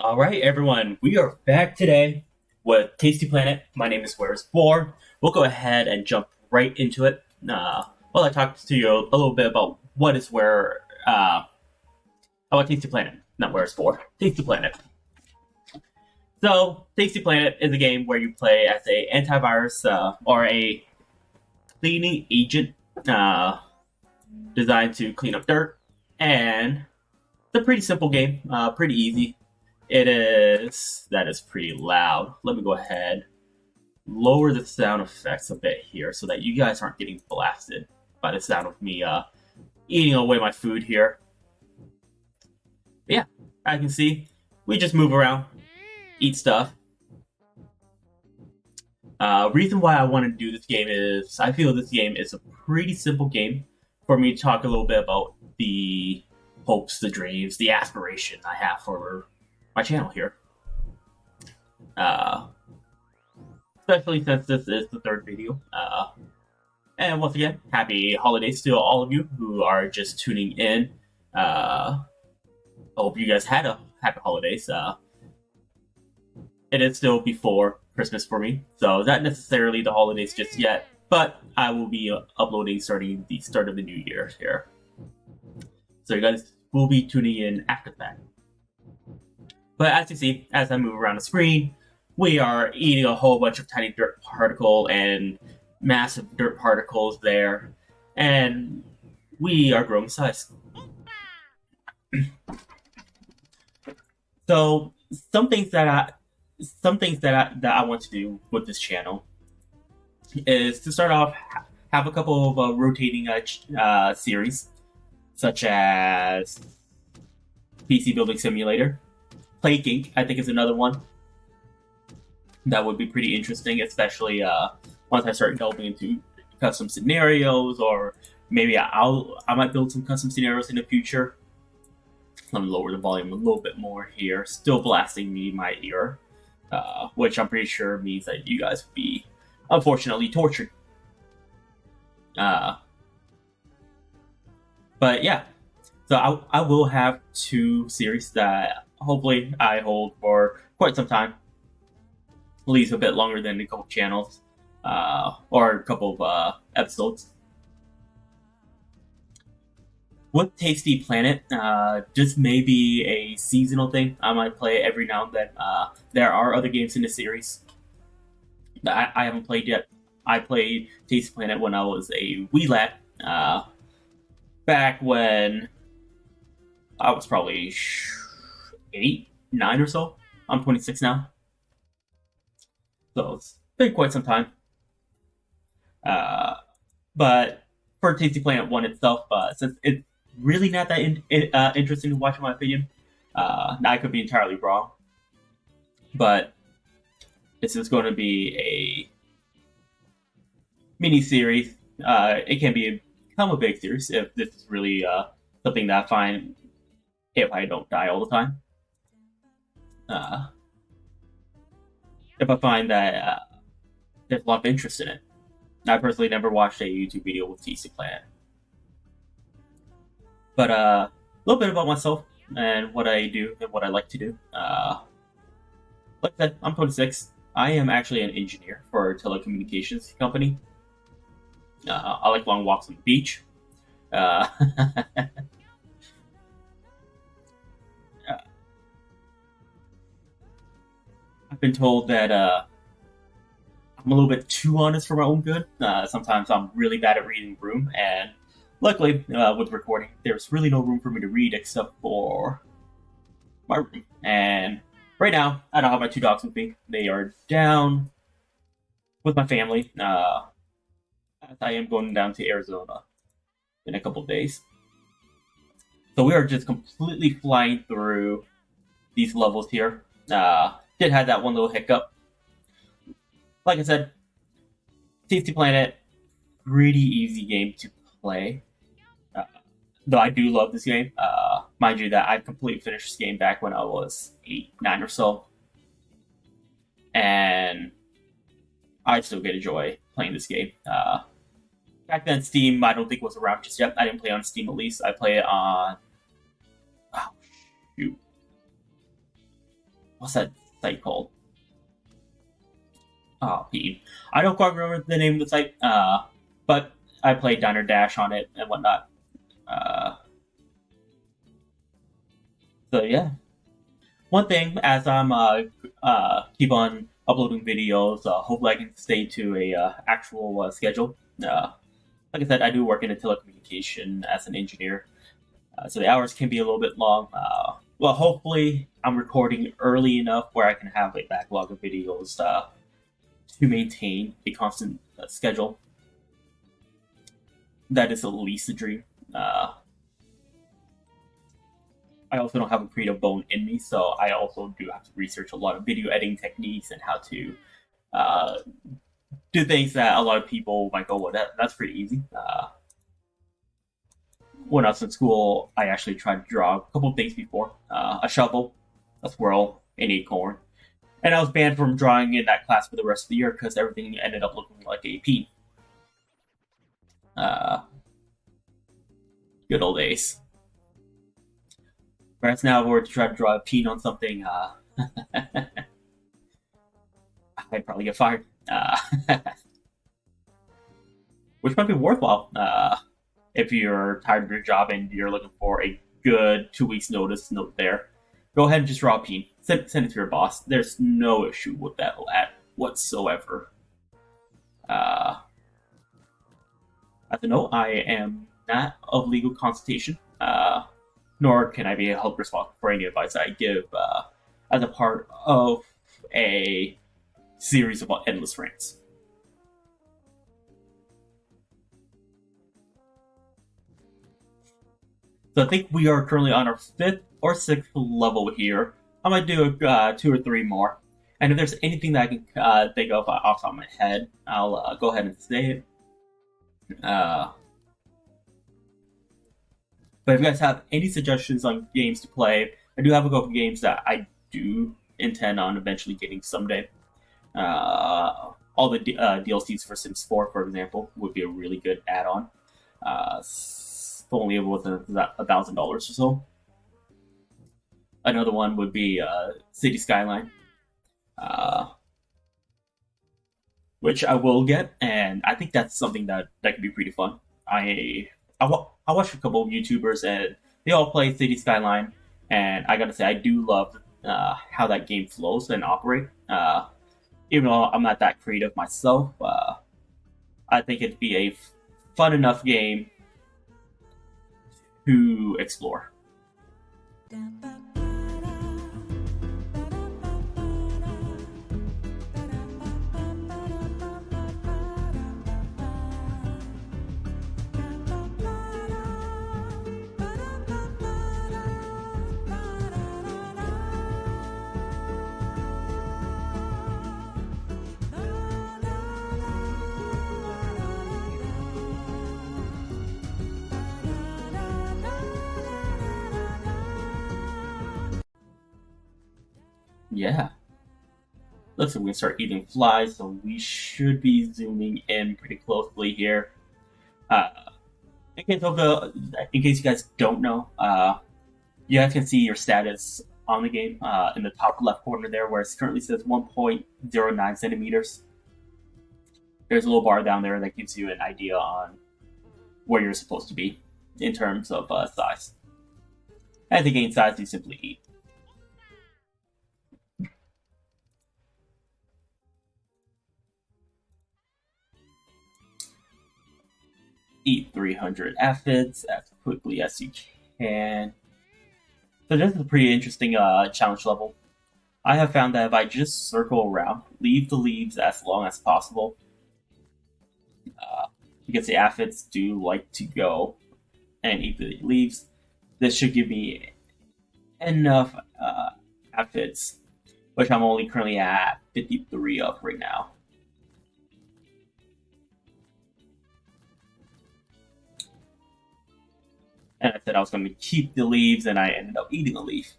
All right, everyone, we are back today with Tasty Planet. My name is Where's Boar. We'll go ahead and jump right into it. Well, I talked to you a little bit about what is where, about Tasty Planet, not Where's Boar, Tasty Planet. So, Tasty Planet is a game where you play as a antivirus or a cleaning agent designed to clean up dirt, and it's a pretty simple game, pretty easy. That is pretty loud. Let me go ahead, lower the sound effects a bit here so that you guys aren't getting blasted by the sound of me eating away my food here. But yeah, I can see we just move around, eat stuff. Reason why I want to do this game is I feel this game is a pretty simple game for me to talk a little bit about the hopes, the dreams, the aspiration I have for my channel here. Especially since this is the third video. And once again, happy holidays to all of you who are just tuning in. I hope you guys had a happy holidays. It is still before Christmas for me, so not necessarily the holidays just yet, but I will be uploading starting the start of the new year here. So you guys will be tuning in after that. But as you see, as I move around the screen, we are eating a whole bunch of tiny dirt particle and massive dirt particles there, and we are growing size. So some things that I want to do with this channel is to start off have a couple of rotating series, such as PC Building Simulator. Plague Inc., I think, is another one that would be pretty interesting, especially once I start delving into custom scenarios, or maybe I might build some custom scenarios in the future. Let me lower the volume a little bit more here. Still blasting me my ear, which I'm pretty sure means that you guys would be, unfortunately, tortured. But yeah, so I will have two series that hopefully I hold for quite some time, at least a bit longer than a couple channels, or a couple of episodes. With Tasty Planet, just maybe a seasonal thing. I might play every now and then. There are other games in the series that I haven't played yet. I played Tasty Planet when I was a wee lad, back when I was probably 8, 9 or so. I'm 26 now. So it's been quite some time. But for Tasty Planet 1 itself, since it's really not that interesting to watch, in my opinion, I could be entirely wrong. But this is going to be a mini series. It can become a big series if this is really something that I find if I don't die all the time. If I find that there's a lot of interest in it. I personally never watched a YouTube video with Tasty Planet. But a little bit about myself and what I do and what I like to do. Like I said, I'm 26. I am actually an engineer for a telecommunications company. I like long walks on the beach. I've been told that I'm a little bit too honest for my own good. Sometimes I'm really bad at reading room, and luckily, with recording, there's really no room for me to read except for my room. And right now, I don't have my two dogs with me. They are down with my family. As I am going down to Arizona in a couple of days. So we are just completely flying through these levels here. Did have that one little hiccup. Like I said, Tasty Planet, pretty easy game to play. Though I do love this game. Mind you that I completely finished this game back when I was 8, 9 or so. And I still get a joy playing this game. Back then, Steam, I don't think was around just yet. I didn't play on Steam at least. I play it on... Oh, shoot. what's that site called? Oh, Pete. I don't quite remember the name of the site, but I played Diner Dash on it and whatnot. Uh, so yeah, one thing as I'm keep on uploading videos, hopefully I can stay to a actual schedule. Like I said, I do work in a telecommunication as an engineer, so the hours can be a little bit long. Well, hopefully I'm recording early enough where I can have a backlog of videos to maintain a constant schedule. That is at least a dream. I also don't have a creative bone in me, so I also do have to research a lot of video editing techniques and how to uh, do things that a lot of people might go, well, that's pretty easy. When I was in school, I actually tried to draw a couple of things before. A shovel, a squirrel, an acorn. And I was banned from drawing in that class for the rest of the year because everything ended up looking like a pea. Good old days. Whereas now, if we were to try to draw a pea on something, I'd probably get fired. Which might be worthwhile if you're tired of your job and you're looking for a good 2 weeks notice note there. Go ahead and just draw a pea. Send it to your boss. There's no issue with that whatsoever. As a note, I am not of legal consultation, nor can I be held responsible for any advice I give as a part of a series of endless rants. So I think we are currently on our 5th or 6th level here. I might do 2 or 3 more. And if there's anything that I can think of off the top of my head, I'll go ahead and say it. But if you guys have any suggestions on games to play, I do have a couple games that I do intend on eventually getting someday. All the DLCs for Sims 4, for example, would be a really good add-on. Only with $1,000 or so. Another one would be City Skyline, which I will get, and I think that's something that could be pretty fun. I watched a couple of YouTubers, and they all play City Skyline, and I gotta say, I do love how that game flows and operate. Even though I'm not that creative myself, I think it'd be a fun enough game to explore. Yeah. Looks like we can start eating flies, so we should be zooming in pretty closely here. In case you guys don't know, you guys can see your status on the game in the top left corner there, where it currently says 1.09 centimeters. There's a little bar down there that gives you an idea on where you're supposed to be in terms of size. And to gain size, you simply eat. Eat 300 aphids as quickly as you can. So this is a pretty interesting challenge level. I have found that if I just circle around, leave the leaves as long as possible, because the aphids do like to go and eat the leaves, this should give me enough aphids, which I'm only currently at 53 of right now. And I said I was going to keep the leaves, and I ended up eating a leaf.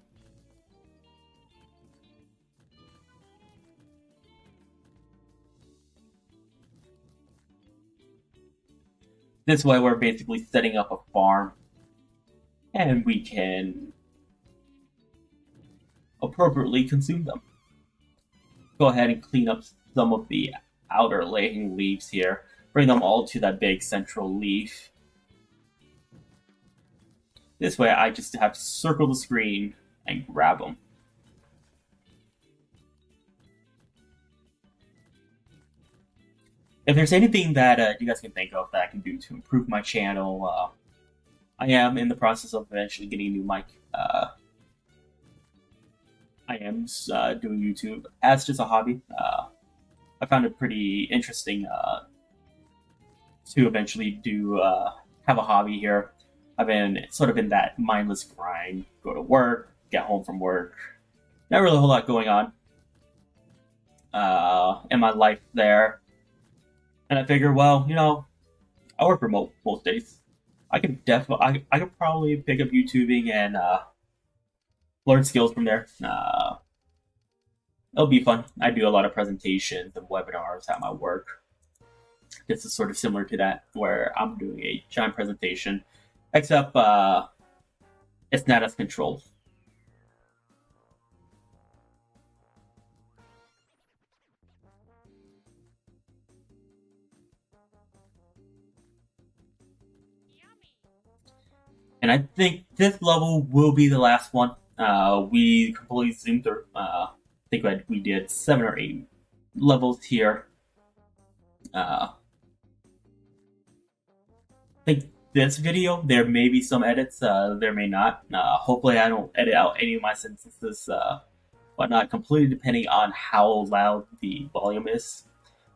This way we're basically setting up a farm, and we can appropriately consume them. Go ahead and clean up some of the outer laying leaves here. Bring them all to that big central leaf. This way I just have to circle the screen and grab them. If there's anything that you guys can think of that I can do to improve my channel, I am in the process of eventually getting a new mic. I am doing YouTube as just a hobby. I found it pretty interesting to eventually have a hobby here. I've been sort of in that mindless grind, go to work, get home from work. Not really a whole lot going on in my life there. And I figure, well, I work remote most days. I could probably pick up YouTubing and learn skills from there. It'll be fun. I do a lot of presentations and webinars at my work. This is sort of similar to that, where I'm doing a giant presentation, except it's not as controlled. And I think this level will be the last one. We completely zoomed through. I think we did 7 or 8 levels here. I think this video, there may be some edits, there may not. Hopefully I don't edit out any of my sentences, whatnot, completely depending on how loud the volume is.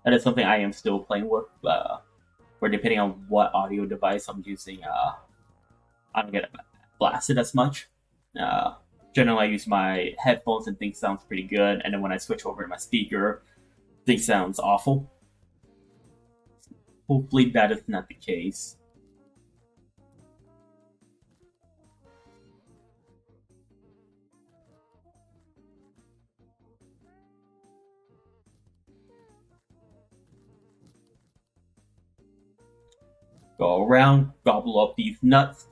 That is something I am still playing with, or depending on what audio device I'm using, I don't get blasted as much. Generally, I use my headphones and things sounds pretty good, and then when I switch over to my speaker, things sounds awful. Hopefully that is not the case. Go around, gobble up these nuts.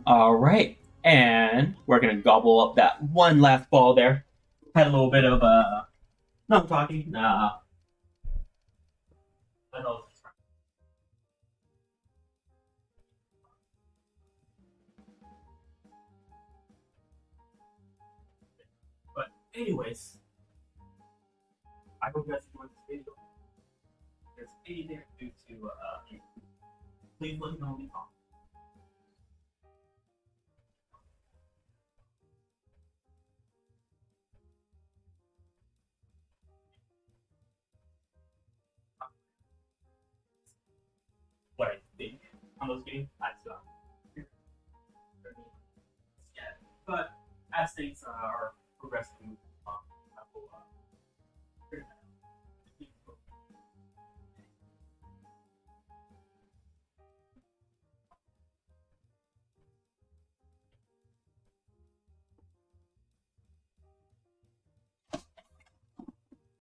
All right, and we're gonna gobble up that one last ball there. Had a little bit of no talking. I know. But anyways, I hope you guys enjoyed this video. If there's anything I can do to please let me know in the comments. What I think on those games, I still yeah, but as things are progressing